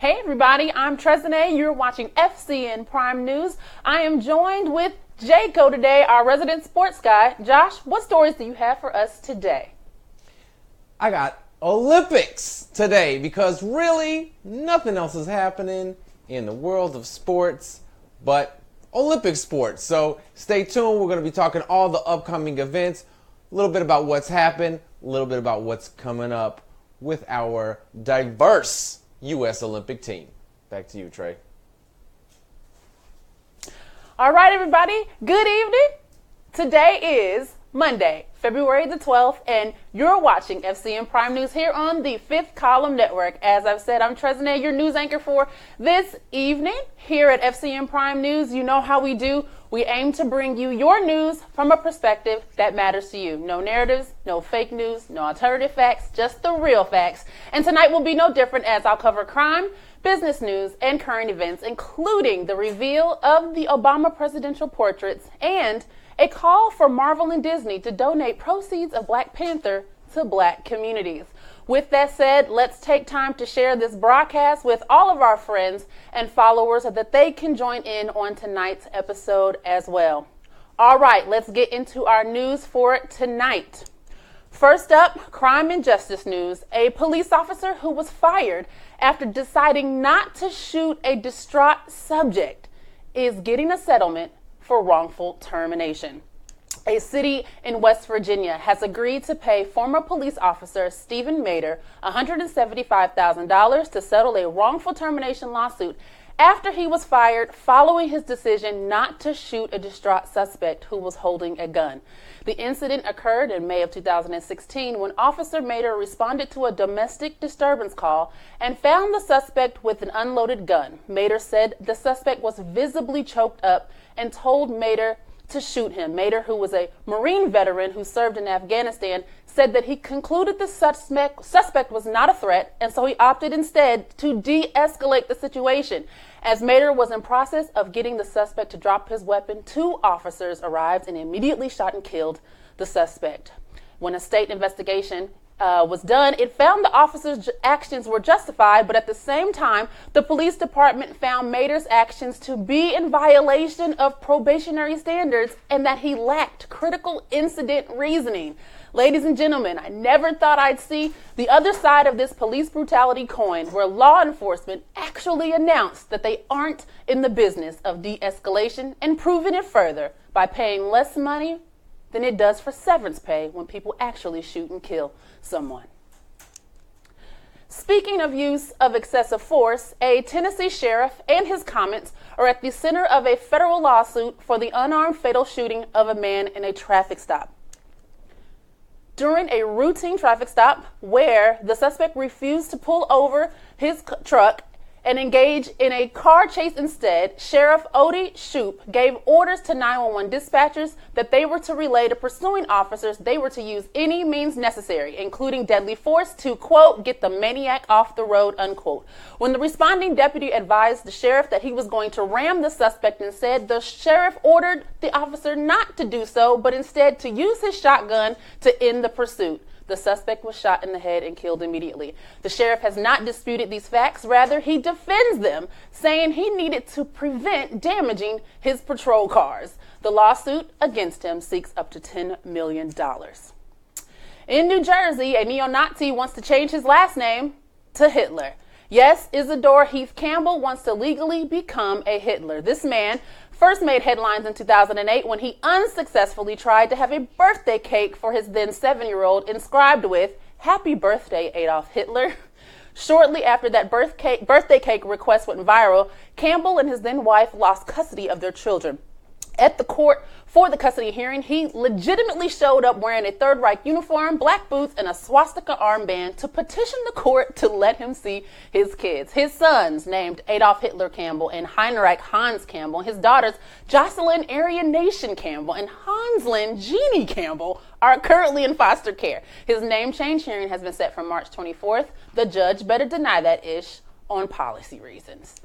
Hey everybody, I'm Tresene. You're watching FCN Prime News. I am joined with Jaco today, our resident sports guy. Josh, what stories do you have for us today? I got Olympics today because really nothing else is happening in the world of sports but Olympic sports. So stay tuned. We're going to be talking all the upcoming events, a little bit about what's happened, a little bit about what's coming up with our diverse U.S. Olympic team. Back to you, Trey. All right, everybody. Good evening. Today is Monday, February the 12th, and you're watching FCN Prime News here on the Fifth Column Network. As I've said, I'm Tresene, your news anchor for this evening here at FCN Prime News. You know how we do. We aim to bring you your news from a perspective that matters to you. No narratives, no fake news, no alternative facts, just the real facts. And tonight will be no different as I'll cover crime, business news, and current events, including the reveal of the Obama presidential portraits and a call for Marvel and Disney to donate proceeds of Black Panther to Black communities. With that said, let's take time to share this broadcast with all of our friends and followers so that they can join in on tonight's episode as well. All right, let's get into our news for tonight. First up, crime and justice news. A police officer who was fired after deciding not to shoot a distraught subject is getting a settlement for wrongful termination. A city in West Virginia has agreed to pay former police officer Stephen Mader $175,000 to settle a wrongful termination lawsuit after he was fired following his decision not to shoot a distraught suspect who was holding a gun. The incident occurred in May of 2016 when Officer Mader responded to a domestic disturbance call and found the suspect with an unloaded gun. Mader said the suspect was visibly choked up and told Mader to shoot him. Mader, who was a Marine veteran who served in Afghanistan, said that he concluded the suspect was not a threat, and so he opted instead to de-escalate the situation. As Mader was in process of getting the suspect to drop his weapon, two officers arrived and immediately shot and killed the suspect. When a state investigation was done, it found the officers' actions were justified, but at the same time, the police department found Mader's actions to be in violation of probationary standards and that he lacked critical incident reasoning. Ladies and gentlemen, I never thought I'd see the other side of this police brutality coin, where law enforcement actually announced that they aren't in the business of de-escalation and proving it further by paying less money than it does for severance pay when people actually shoot and kill someone. Speaking of use of excessive force, a Tennessee sheriff and his comments are at the center of a federal lawsuit for the unarmed fatal shooting of a man in a traffic stop. During a routine traffic stop where the suspect refused to pull over his truck and engage in a car chase instead, Sheriff Odie Shoup gave orders to 911 dispatchers that they were to relay to pursuing officers they were to use any means necessary, including deadly force, to, quote, get the maniac off the road, unquote. When the responding deputy advised the sheriff that he was going to ram the suspect instead, the sheriff ordered the officer not to do so, but instead to use his shotgun to end the pursuit. The suspect was shot in the head and killed immediately. The sheriff has not disputed these facts. Rather, he defends them, saying he needed to prevent damaging his patrol cars. The lawsuit against him seeks up to $10 million. In New Jersey, a neo-Nazi wants to change his last name to Hitler. Yes, Isidore Heath Campbell wants to legally become a Hitler. This man first made headlines in 2008 when he unsuccessfully tried to have a birthday cake for his then 7-year-old inscribed with, "Happy birthday, Adolf Hitler." Shortly after that birthday cake request went viral, Campbell and his then wife lost custody of their children. At the court for the custody hearing, he legitimately showed up wearing a Third Reich uniform, black boots, and a swastika armband to petition the court to let him see his kids. His sons, named Adolf Hitler Campbell and Heinrich Hans Campbell, and his daughters, Jocelyn Aryan Nation Campbell and Hanslin Jeannie Campbell, are currently in foster care. His name change hearing has been set for March 24th. The judge better deny that ish on policy reasons.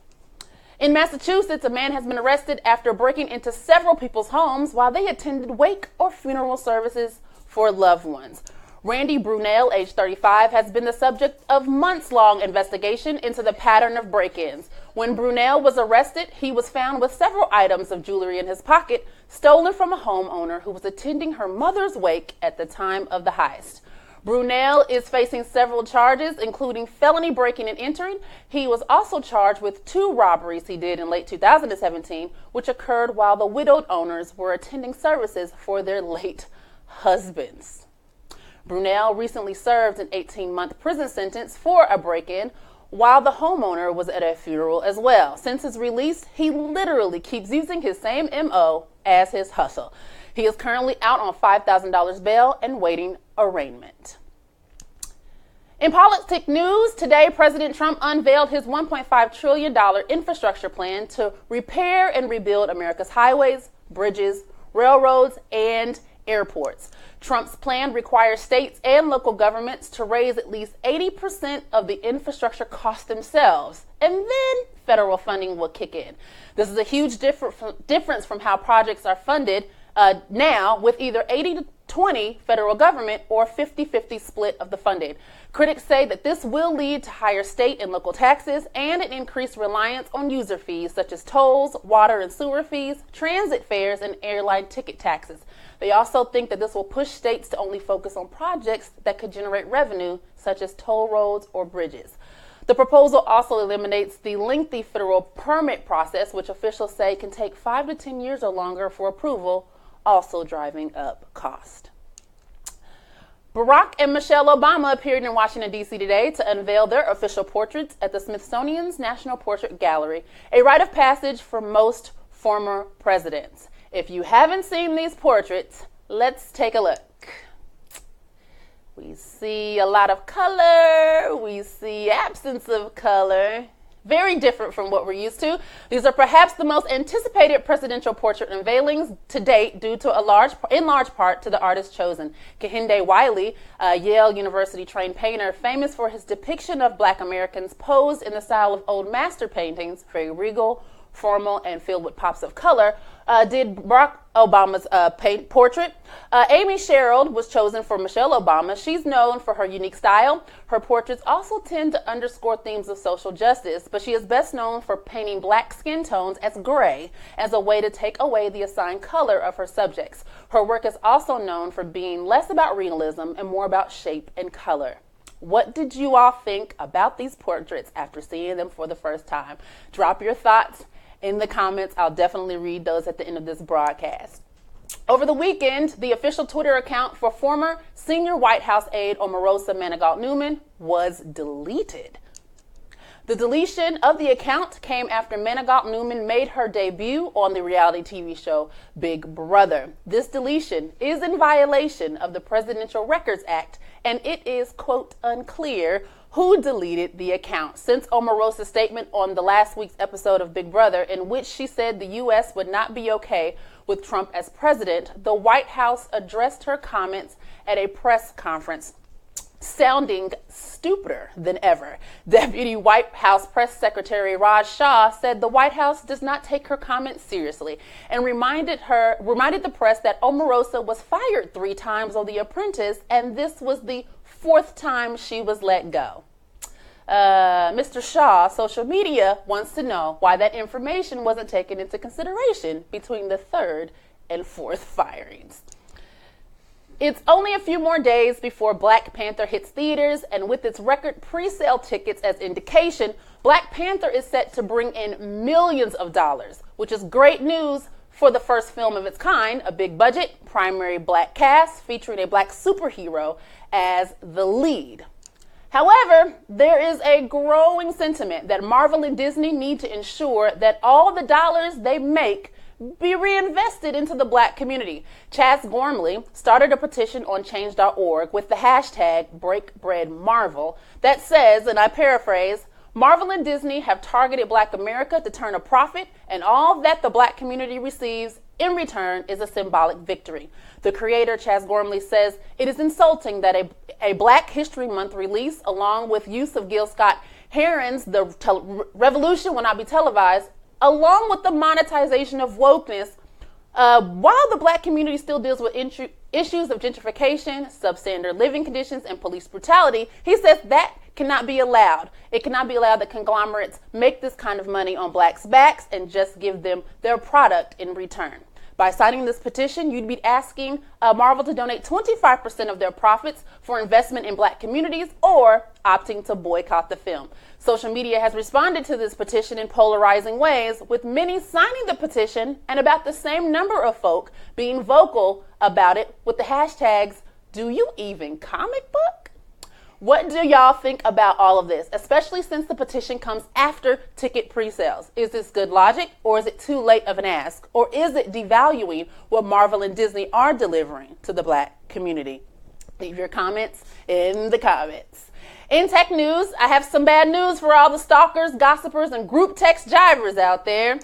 In Massachusetts, a man has been arrested after breaking into several people's homes while they attended wake or funeral services for loved ones. Randy Brunel, age 35, has been the subject of months-long investigation into the pattern of break-ins. When Brunel was arrested, he was found with several items of jewelry in his pocket, stolen from a homeowner who was attending her mother's wake at the time of the heist. Brunel is facing several charges, including felony breaking and entering. He was also charged with 2 robberies he did in late 2017, which occurred while the widowed owners were attending services for their late husbands. Brunel recently served an 18-month prison sentence for a break-in, while the homeowner was at a funeral as well. Since his release, he literally keeps using his same MO as his hustle. He is currently out on $5,000 bail and waiting arraignment. In politic news, today President Trump unveiled his $1.5 trillion infrastructure plan to repair and rebuild America's highways, bridges, railroads, and airports. Trump's plan requires states and local governments to raise at least 80% of the infrastructure costs themselves, and then federal funding will kick in. This is a huge difference from how projects are funded now, with either 80-20 federal government or 50-50 split of the funding. Critics say that this will lead to higher state and local taxes and an increased reliance on user fees such as tolls, water and sewer fees, transit fares, and airline ticket taxes. They also think that this will push states to only focus on projects that could generate revenue, such as toll roads or bridges. The proposal also eliminates the lengthy federal permit process, which officials say can take 5 to 10 years or longer for approval, also driving up cost. Barack and Michelle Obama appeared in Washington, D.C. today to unveil their official portraits at the Smithsonian's National Portrait Gallery, a rite of passage for most former presidents. If you haven't seen these portraits, let's take a look. We see a lot of color. We see absence of color. Very different from what we're used to. These are perhaps the most anticipated presidential portrait unveilings to date due to in large part to the artist chosen. Kehinde Wiley, a Yale University trained painter famous for his depiction of Black Americans posed in the style of old master paintings, very regal, formal, and filled with pops of color, did Barack Obama's portrait. Amy Sherald was chosen for Michelle Obama. She's known for her unique style. Her portraits also tend to underscore themes of social justice, but she is best known for painting Black skin tones as gray as a way to take away the assigned color of her subjects. Her work is also known for being less about realism and more about shape and color. What did you all think about these portraits after seeing them for the first time? Drop your thoughts in the comments. I'll definitely read those at the end of this broadcast. Over the weekend, the official Twitter account for former senior White House aide Omarosa Manigault-Newman was deleted. The deletion of the account came after Manigault-Newman made her debut on the reality TV show Big Brother. This deletion is in violation of the Presidential Records Act, and it is, quote, unclear who deleted the account. Since Omarosa's statement on the last week's episode of Big Brother, in which she said the U.S. would not be okay with Trump as president, the White House addressed her comments at a press conference, sounding stupider than ever. Deputy White House Press Secretary Raj Shah said the White House does not take her comments seriously and reminded the press that Omarosa was fired 3 times on The Apprentice, and this was the 4th time she was let go. Mr. Shah, social media wants to know why that information wasn't taken into consideration between the 3rd and 4th firings. It's only a few more days before Black Panther hits theaters, and with its record pre-sale tickets as indication, Black Panther is set to bring in millions of dollars, which is great news for the first film of its kind, a big budget, primary Black cast featuring a Black superhero as the lead. However, there is a growing sentiment that Marvel and Disney need to ensure that all the dollars they make be reinvested into the Black community. Chaz Gormley started a petition on change.org with the hashtag BreakBreadMarvel that says, and I paraphrase, Marvel and Disney have targeted Black America to turn a profit, and all that the Black community receives in return is a symbolic victory. The creator, Chaz Gormley, says it is insulting that a Black History Month release, along with use of Gil Scott-Heron's The Revolution Will Not Be Televised, along with the monetization of wokeness, while the Black community still deals with issues of gentrification, substandard living conditions, and police brutality, he says that cannot be allowed. It cannot be allowed that conglomerates make this kind of money on blacks' backs and just give them their product in return. By signing this petition, you'd be asking Marvel to donate 25% of their profits for investment in black communities or opting to boycott the film. Social media has responded to this petition in polarizing ways, with many signing the petition and about the same number of folk being vocal about it with the hashtags, "Do you even comic book?" What do y'all think about all of this, especially since the petition comes after ticket pre-sales? Is this good logic, or is it too late of an ask? Or is it devaluing what Marvel and Disney are delivering to the black community? Leave your comments in the comments. In tech news, I have some bad news for all the stalkers, gossipers, and group text jivers out there.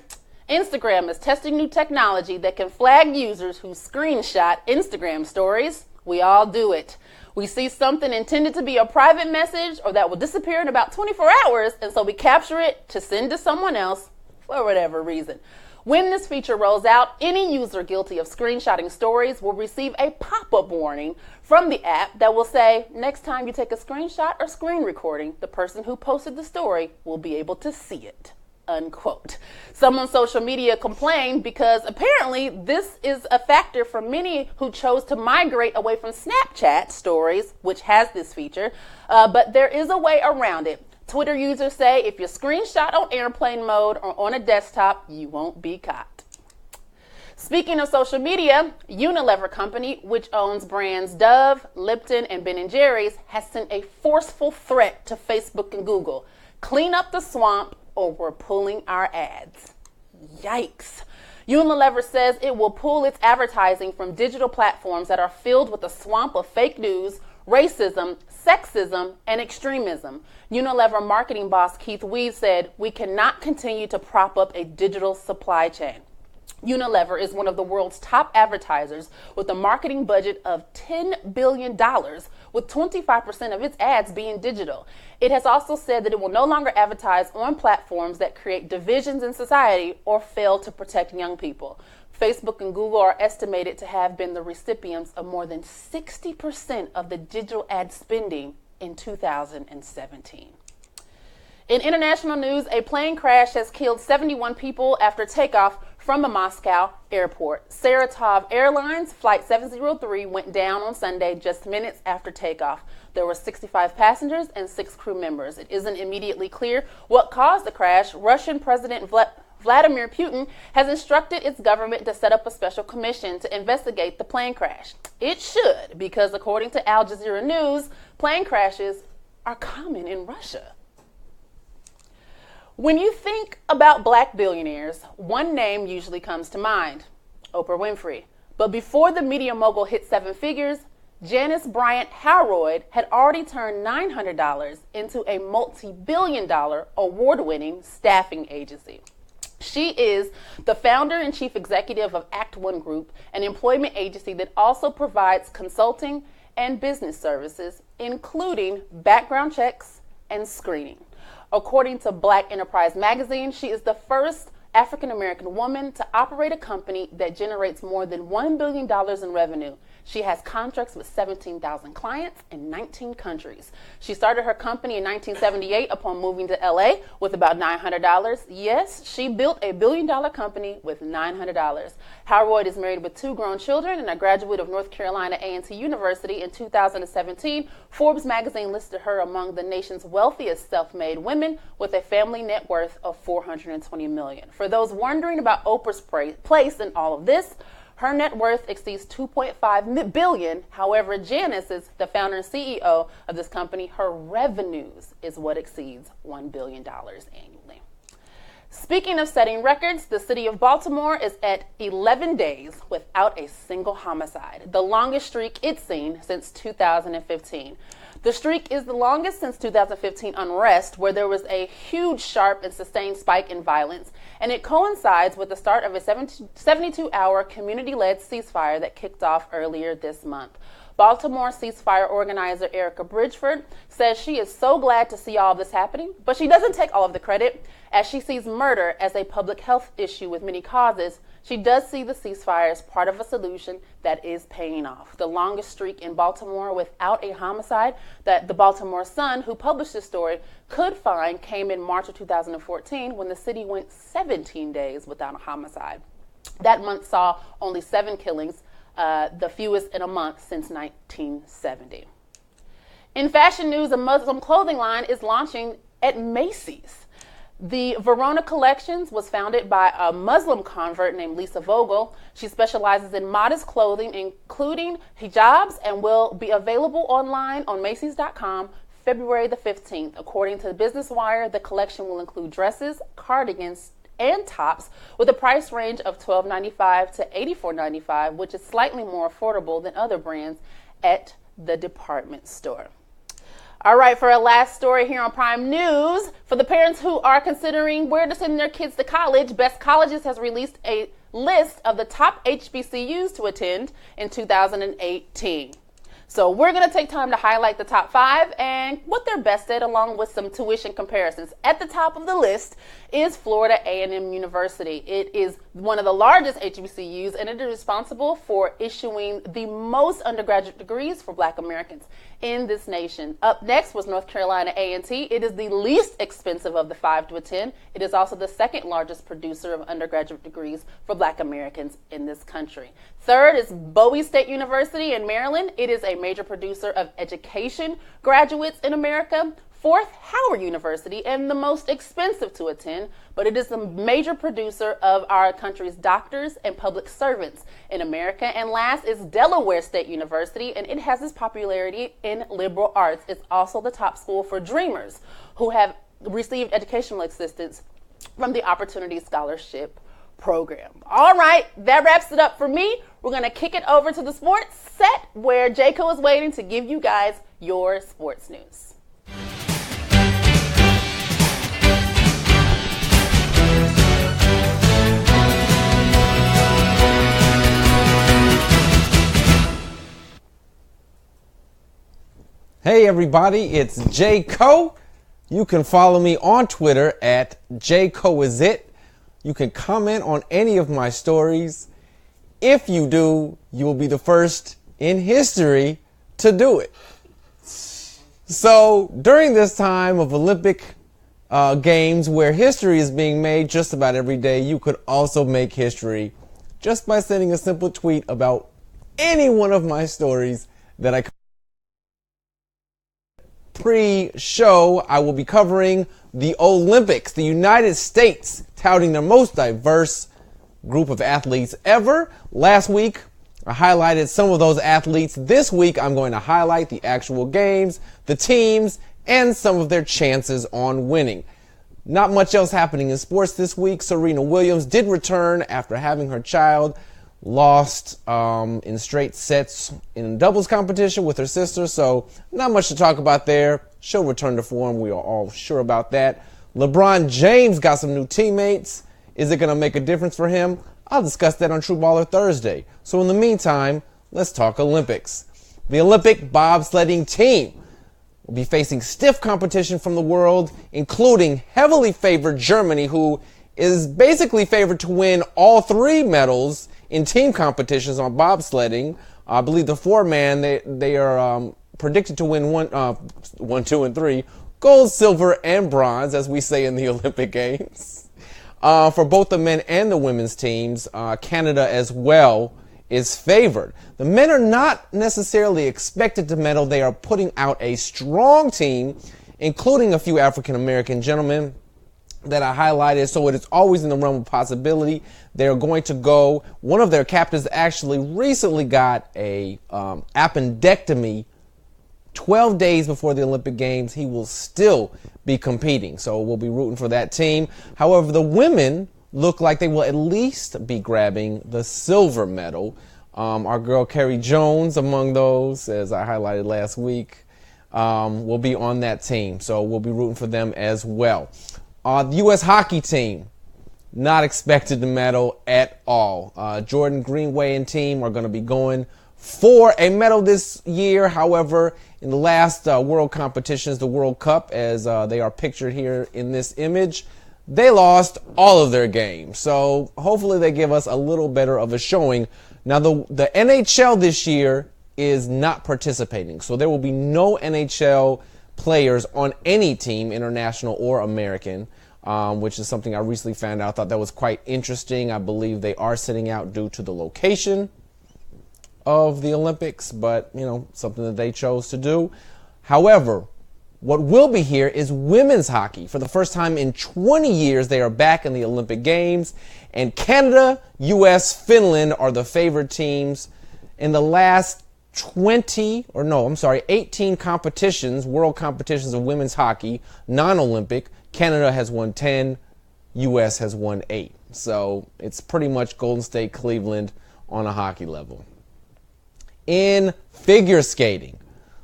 Instagram is testing new technology that can flag users who screenshot Instagram stories. We all do it. We see something intended to be a private message or that will disappear in about 24 hours, and so we capture it to send to someone else for whatever reason. When this feature rolls out, any user guilty of screenshotting stories will receive a pop-up warning from the app that will say, next time you take a screenshot or screen recording, the person who posted the story will be able to see it. Unquote. Some on social media complained because apparently this is a factor for many who chose to migrate away from Snapchat stories, which has this feature, but there is a way around it. Twitter users say if you screenshot on airplane mode or on a desktop, you won't be caught. Speaking of social media, Unilever Company, which owns brands Dove, Lipton, and Ben & Jerry's, has sent a forceful threat to Facebook and Google. Clean up the swamp or we're pulling our ads. Yikes. Unilever says it will pull its advertising from digital platforms that are filled with a swamp of fake news, racism, sexism, and extremism. Unilever marketing boss Keith Weed said, "We cannot continue to prop up a digital supply chain." Unilever is one of the world's top advertisers with a marketing budget of $10 billion, with 25% of its ads being digital. It has also said that it will no longer advertise on platforms that create divisions in society or fail to protect young people. Facebook and Google are estimated to have been the recipients of more than 60% of the digital ad spending in 2017. In international news, a plane crash has killed 71 people after takeoff from a Moscow airport. Saratov Airlines Flight 703 went down on Sunday just minutes after takeoff. There were 65 passengers and 6 crew members. It isn't immediately clear what caused the crash. Russian President Vladimir Putin has instructed its government to set up a special commission to investigate the plane crash. It should, because according to Al Jazeera News, plane crashes are common in Russia. When you think about black billionaires, one name usually comes to mind, Oprah Winfrey. But before the media mogul hit 7 figures, Janice Bryant Howroyd had already turned $900 into a multi-billion-dollar award-winning staffing agency. She is the founder and chief executive of Act One Group, an employment agency that also provides consulting and business services, including background checks and screening. According to Black Enterprise magazine, she is the first African-American woman to operate a company that generates more than $1 billion in revenue. She has contracts with 17,000 clients in 19 countries. She started her company in 1978 upon moving to LA with about $900. Yes, she built a billion-dollar company with $900. Howroyd is married with 2 grown children and a graduate of North Carolina A&T University. In 2017, Forbes magazine listed her among the nation's wealthiest self-made women with a family net worth of $420 million. For those wondering about Oprah's place in all of this, her net worth exceeds $2.5 billion. However, Janice is the founder and CEO of this company. Her revenues is what exceeds $1 billion annually. Speaking of setting records, the city of Baltimore is at 11 days without a single homicide, the longest streak it's seen since 2015. The streak is the longest since 2015 unrest, where there was a huge, sharp, and sustained spike in violence, and it coincides with the start of a 72-hour community-led ceasefire that kicked off earlier this month. Baltimore ceasefire organizer Erica Bridgeford says she is so glad to see all of this happening, but she doesn't take all of the credit. As she sees murder as a public health issue with many causes, she does see the ceasefire as part of a solution that is paying off. The longest streak in Baltimore without a homicide that the Baltimore Sun, who published this story, could find came in March of 2014 when the city went 17 days without a homicide. That month saw only 7 killings, the fewest in a month since 1970. In fashion news, a Muslim clothing line is launching at Macy's. The Verona Collections was founded by a Muslim convert named Lisa Vogel. She specializes in modest clothing, including hijabs, and will be available online on Macy's.com February the 15th. According to the Business Wire, the collection will include dresses, cardigans, and tops with a price range of $12.95 to $84.95, which is slightly more affordable than other brands at the department store. All right, for our last story here on Prime News, for the parents who are considering where to send their kids to college, Best Colleges has released a list of the top HBCUs to attend in 2018. So we're going to take time to highlight the top 5 and what they're best at, along with some tuition comparisons. At the top of the list is Florida A&M University. It is one of the largest HBCUs, and it is responsible for issuing the most undergraduate degrees for Black Americans in this nation. Up next was North Carolina A&T. It is the least expensive of the 5 to attend. It is also the second largest producer of undergraduate degrees for Black Americans in this country. Third is Bowie State University in Maryland. It is a major producer of education graduates in America. Fourth, Howard University, and the most expensive to attend, but it is the major producer of our country's doctors and public servants in America. And last is Delaware State University, and it has its popularity in liberal arts. It's also the top school for dreamers who have received educational assistance from the Opportunity Scholarship Program. All right, that wraps it up for me. We're going to kick it over to the sports set where Jayco is waiting to give you guys your sports news. Hey everybody, it's Jayco. You can follow me on Twitter at JaycoIsIt. You can comment on any of my stories. If you do, you will be the first in history to do it. So during this time of Olympic Games where history is being made just about every day, you could also make history just by sending a simple tweet about any one of my stories that I pre-show. I will be covering the Olympics, the United States touting their most diverse group of athletes ever. Last week, I highlighted some of those athletes. This week, I'm going to highlight the actual games, the teams, and some of their chances on winning. Not much else happening in sports this week. Serena Williams did return after having her child, lost in straight sets in doubles competition with her sister, so not much to talk about there. She'll return to form. We are all sure about that. LeBron James got some new teammates. Is it going to make a difference for him? I'll discuss that on True Baller Thursday. So in the meantime, let's talk Olympics. The Olympic bobsledding team will be facing stiff competition from the world, including heavily favored Germany, who is basically favored to win all 3 medals in team competitions on bobsledding. I believe the 4-man, they are predicted to win 1, 2, and 3, gold, silver, and bronze, as we say in the Olympic Games. For both the men and the women's teams, Canada as well is favored. The men are not necessarily expected to medal. They are putting out a strong team, including a few African-American gentlemen that I highlighted, so it is always in the realm of possibility. They're going to go. One of their captains actually recently got a appendectomy 12 days before the Olympic Games. He will still be competing, so we'll be rooting for that team. However, the women look like they will at least be grabbing the silver medal. Our girl Carrie Jones, among those, as I highlighted last week, will be on that team, so we'll be rooting for them as well. The U.S. hockey team, not expected to medal at all. Jordan Greenway and team are going to be going for a medal this year. However, in the last world competitions, the World Cup, as they are pictured here in this image, they lost all of their games. So hopefully they give us a little better of a showing. Now, the NHL this year is not participating. So there will be no NHL players on any team, international or American, which is something I recently found out. I thought that was quite interesting. I believe they are sitting out due to the location of the Olympics, but, something that they chose to do. However, what will be here is women's hockey. For the first time in 20 years, they are back in the Olympic Games, and Canada, U.S., Finland are the favored teams. In the last 18 competitions, world competitions of women's hockey, non-Olympic, Canada has won 10, U.S. has won 8. So it's pretty much Golden State, Cleveland on a hockey level. In figure skating,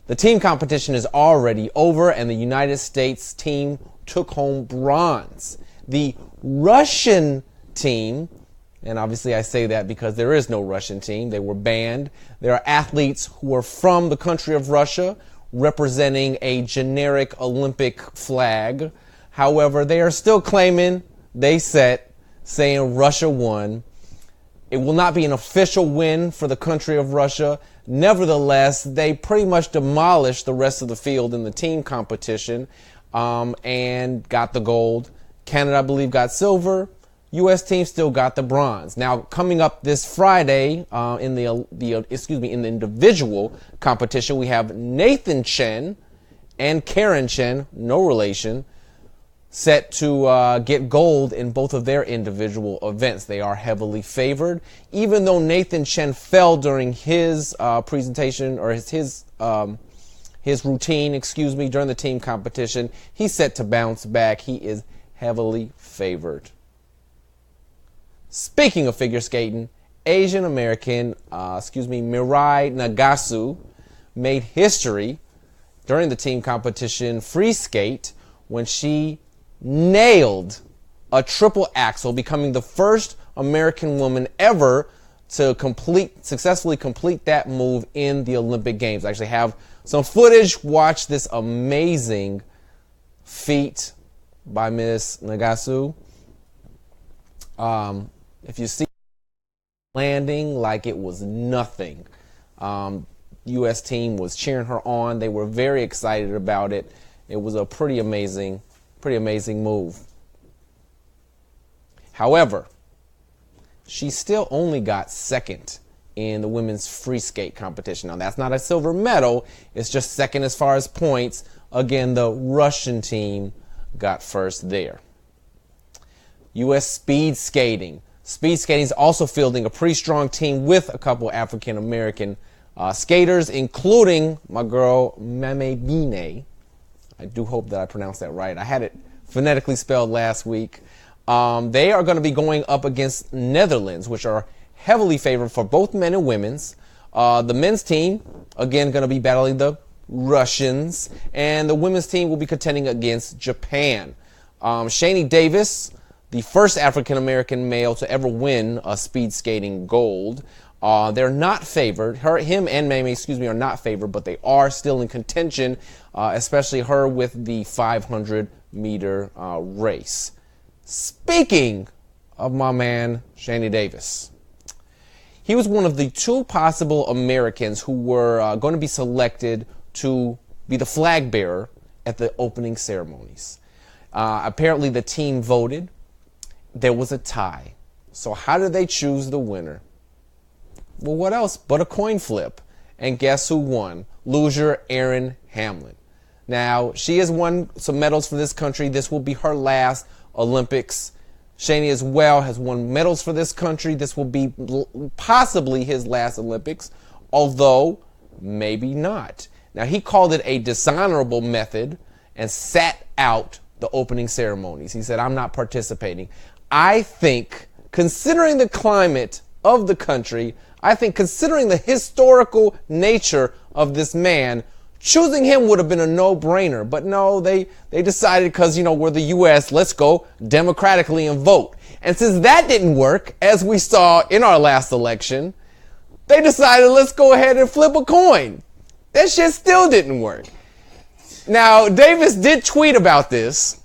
the team competition is already over, and the United States team took home bronze. The Russian team, and obviously I say that because there is no Russian team, they were banned. There are athletes who are from the country of Russia representing a generic Olympic flag. However, they are still claiming saying Russia won. It will not be an official win for the country of Russia. Nevertheless, they pretty much demolished the rest of the field in the team competition and got the gold. Canada, I believe, got silver. U.S. team still got the bronze. Now, coming up this Friday in the individual competition, we have Nathan Chen and Karen Chen, no relation, set to get gold in both of their individual events. They are heavily favored. Even though Nathan Chen fell during his presentation or his routine, during the team competition, he's set to bounce back. He is heavily favored. Speaking of figure skating, Asian American, Mirai Nagasu made history during the team competition free skate when she nailed a triple axel, becoming the first American woman ever to successfully complete that move in the Olympic Games. I actually have some footage. Watch this amazing feat by Miss Nagasu. If you see landing like it was nothing, U.S. team was cheering her on. They were very excited about it. It was a pretty amazing move. However, she still only got second in the women's free skate competition. Now, that's not a silver medal. It's just second as far as points. Again, the Russian team got first there. U.S. speed skating. Speed skating is also fielding a pretty strong team with a couple African-American skaters, including my girl, Mame Bine. I do hope that I pronounced that right. I had it phonetically spelled last week. They are going to be going up against Netherlands, which are heavily favored for both men and women's. The men's team, again, going to be battling the Russians, and the women's team will be contending against Japan. Shani Davis, the first African-American male to ever win a speed skating gold. They're not favored. Him and Mamie, are not favored, but they are still in contention, especially her with the 500-meter race. Speaking of my man, Shani Davis, he was one of the 2 possible Americans who were going to be selected to be the flag bearer at the opening ceremonies. Apparently, the team voted. There was a tie. So how did they choose the winner? Well, what else but a coin flip? And guess who won? Loser Erin Hamlin. Now, she has won some medals for this country. This will be her last Olympics. Shani as well has won medals for this country. This will be possibly his last Olympics, although maybe not. Now, he called it a dishonorable method and sat out the opening ceremonies. He said, I'm not participating. I think, considering the climate of the country, I think considering the historical nature of this man, choosing him would have been a no-brainer. But no, they decided because, we're the U.S., let's go democratically and vote. And since that didn't work, as we saw in our last election, they decided let's go ahead and flip a coin. That shit still didn't work. Now, Davis did tweet about this.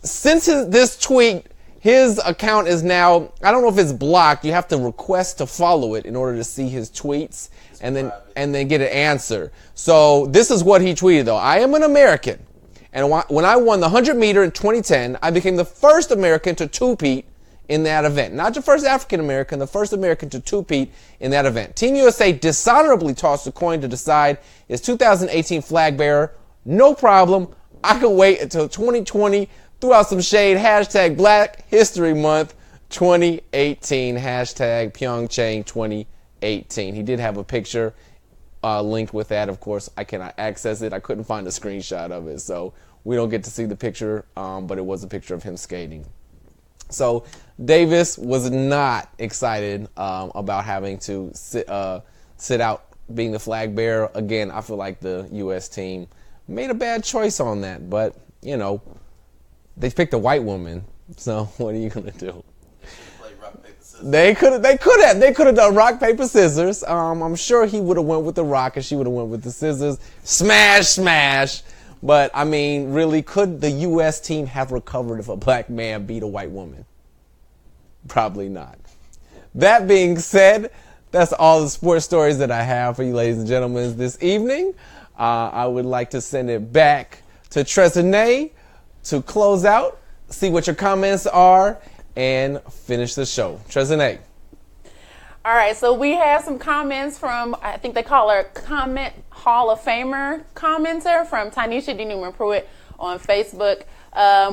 since this tweet, his account is now, I don't know if it's blocked. You have to request to follow it in order to see his tweets and then get an answer. So this is what he tweeted though. I am an American. And when I won the 100 meter in 2010, I became the first American to two-peat in that event. Not the first African American, the first American to two-peat in that event. Team USA dishonorably tossed a coin to decide its 2018 flag bearer. No problem. I can wait until 2020. Threw out some shade. Hashtag Black History Month 2018. Hashtag Pyeongchang 2018. He did have a picture linked with that. Of course, I cannot access it. I couldn't find a screenshot of it, so we don't get to see the picture, but it was a picture of him skating. So Davis was not excited about having to sit out being the flag bearer. Again, I feel like the U.S. team made a bad choice on that, but, you know, they picked a white woman, so what are you going to do? They could have done rock, paper, scissors. I'm sure he would have went with the rock and she would have went with the scissors. Smash. But, I mean, really, could the U.S. team have recovered if a black man beat a white woman? Probably not. That being said, that's all the sports stories that I have for you, ladies and gentlemen, this evening. I would like to send it back to Trezene to close out, see what your comments are, and finish the show. Trezene. All right, so we have some comments from, I think they call her Comment Hall of Famer commenter from Tynesha D. Newman Pruitt on Facebook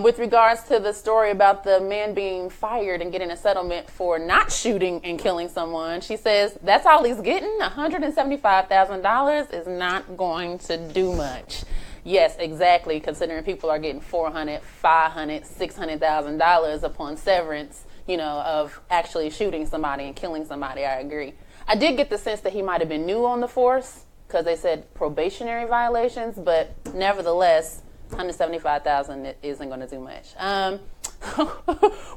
with regards to the story about the man being fired and getting a settlement for not shooting and killing someone. She says, that's all he's getting? $175,000 is not going to do much. Yes, exactly, considering people are getting $400,000, $500,000, $600,000 upon severance, you know, of actually shooting somebody and killing somebody. I agree. I did get the sense that he might have been new on the force because they said probationary violations, but nevertheless, $175,000 isn't going to do much.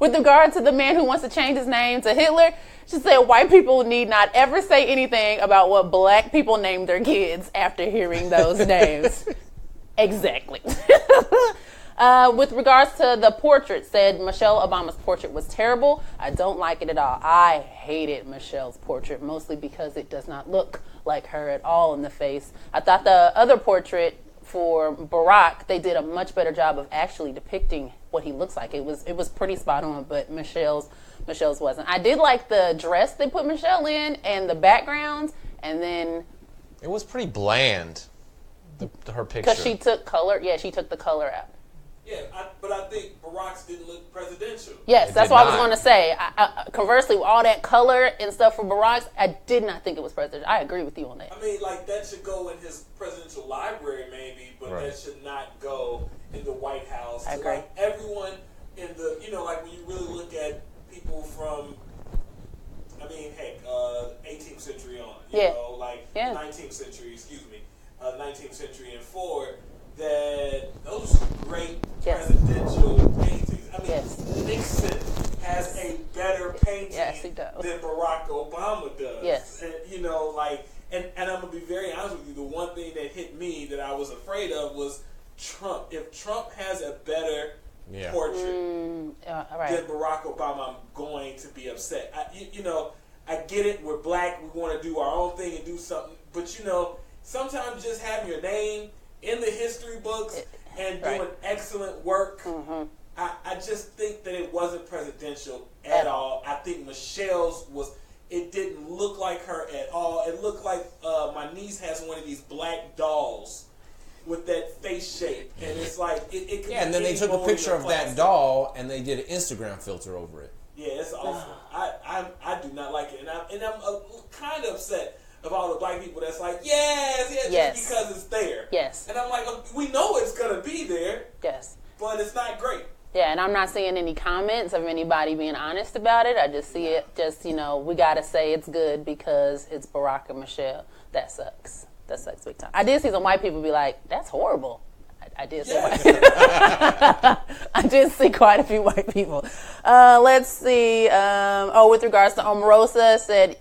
With regard to the man who wants to change his name to Hitler, she said white people need not ever say anything about what black people named their kids after hearing those names. Exactly. With regards to the portrait, said Michelle Obama's portrait was terrible. I don't like it at all. I hated Michelle's portrait, mostly because it does not look like her at all in the face. I thought the other portrait for Barack, they did a much better job of actually depicting what he looks like. It was pretty spot on, but Michelle's wasn't. I did like the dress they put Michelle in and the backgrounds, and then it was pretty bland. Her picture. Because she took color. Yeah, she took the color out. Yeah, but I think Barack's didn't look presidential. Yes, that's what I was going to say. Conversely, with all that color and stuff for Barack's, I did not think it was presidential. I agree with you on that. I mean, like, that should go in his presidential library, maybe, but that should not go in the White House. I agree. Like, everyone in the, you know, like, when you really look at people from, I mean, heck, 18th century on, you know, like, 19th century, 19th century and forward, that those are great presidential paintings. I mean, Nixon has a better painting than Barack Obama does. Yes. And, you know, like, and I'm going to be very honest with you, the one thing that hit me that I was afraid of was Trump. If Trump has a better portrait than Barack Obama, I'm going to be upset. You know, I get it. We're black. We want to do our own thing and do something. But, you know, sometimes just having your name in the history books and doing excellent work, I just think that it wasn't presidential at all. I think Michelle's it didn't look like her at all. It looked like my niece has one of these black dolls with that face shape. And it's like, it could and then they took a picture of that doll and they did an Instagram filter over it. Yeah, it's awful. I do not like it. And I'm kind of upset of all the black people that's like, just because it's there. Yes. And I'm like, we know it's going to be there. Yes. But it's not great. Yeah, and I'm not seeing any comments of anybody being honest about it. I just see it, you know, we got to say it's good because it's Barack and Michelle. That sucks. That sucks big time. I did see some white people be like, that's horrible. I did see I did see quite a few white people. Let's see. With regards to Omarosa, said,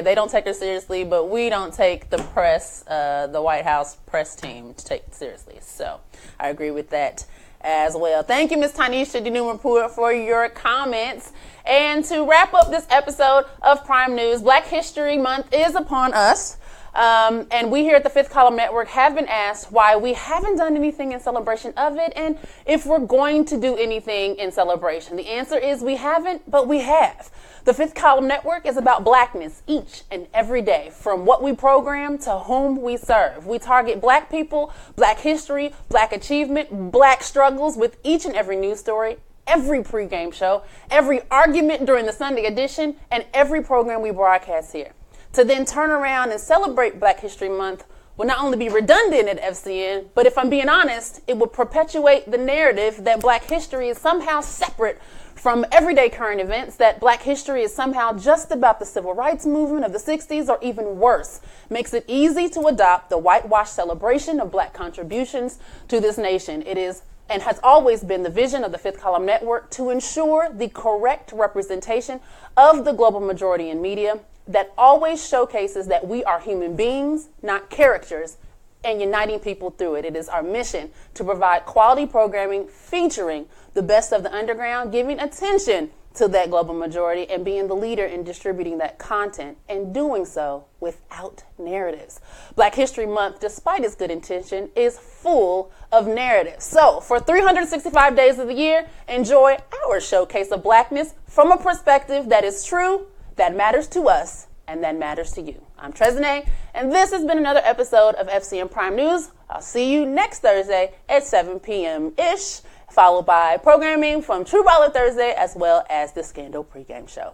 they don't take her seriously, but we don't take the press, the White House press team to take it seriously. So I agree with that as well. Thank you, Ms. Tanisha Denuma, for your comments. And to wrap up this episode of Prime News, Black History Month is upon us. And we here at the Fifth Column Network have been asked why we haven't done anything in celebration of it and if we're going to do anything in celebration. The answer is we haven't, but we have. The Fifth Column Network is about Blackness each and every day, from what we program to whom we serve. We target Black people, Black history, Black achievement, Black struggles with each and every news story, every pregame show, every argument during the Sunday edition, and every program we broadcast here. To then turn around and celebrate Black History Month will not only be redundant at FCN, but if I'm being honest, it will perpetuate the narrative that Black history is somehow separate from everyday current events, that Black history is somehow just about the civil rights movement of the 60s, or even worse, makes it easy to adopt the whitewashed celebration of Black contributions to this nation. It is and has always been the vision of the Fifth Column Network to ensure the correct representation of the global majority in media that always showcases that we are human beings, not characters, and uniting people through it. It is our mission to provide quality programming featuring the best of the underground, giving attention to that global majority and being the leader in distributing that content, and doing so without narratives. Black History Month, despite its good intention, is full of narratives. So for 365 days of the year, enjoy our showcase of Blackness from a perspective that is true, that matters to us, and that matters to you. I'm Tresnay, and this has been another episode of FCN Prime News. I'll see you next Thursday at 7 p.m.-ish, followed by programming from True Baller Thursday, as well as the Scandal pregame show.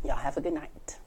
Y'all have a good night.